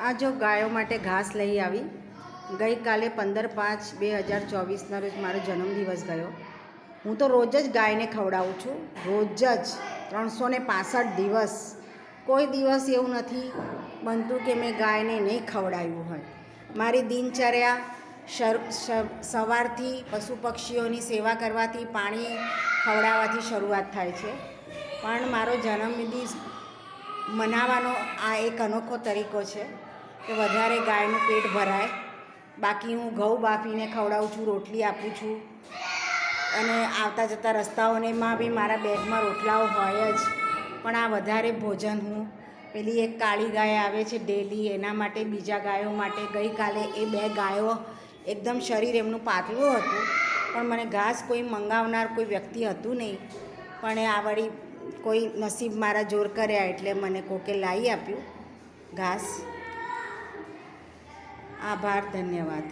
આ જો ગાયો માટે ઘાસ લઈ આવી. ગઈકાલે 15/5/2024ના રોજ મારો જન્મદિવસ ગયો. હું તો રોજ જ ગાયને ખવડાવું છું, રોજ જ 365 દિવસ. કોઈ દિવસ એવું નથી બનતું કે મેં ગાયને નહીં ખવડાવ્યું હોય. મારી દિનચર્યા સવારથી પશુ પક્ષીઓની સેવા કરવાથી, પાણી ખવડાવવાથી શરૂઆત થાય છે. પણ મારો જન્મદિવસ મનાવવાનો આ એક અનોખો તરીકો છે કે વધારે ગાયનું પેટ ભરાય. બાકી હું ઘઉં બાફીને ખવડાવું છું, રોટલી આપું છું, અને આવતા જતા રસ્તાઓમાં બી મારા બેગમાં રોટલાઓ હોય જ. પણ આ વધારે ભોજન હું પેલી એક કાળી ગાય આવે છે ડેલી, એના માટે, બીજા ગાયો માટે. ગઈકાલે એ 2 ગાયો એકદમ શરીર એમનું પાતળું હતું, પણ મને ઘાસ કોઈ મંગાવનાર કોઈ વ્યક્તિ હતું નહીં. પણ આ વળી કોઈ નસીબ મારા જોર કર્યા એટલે મને કોકે લાવી આપ્યું ઘાસ. આભાર, ધન્યવાદ.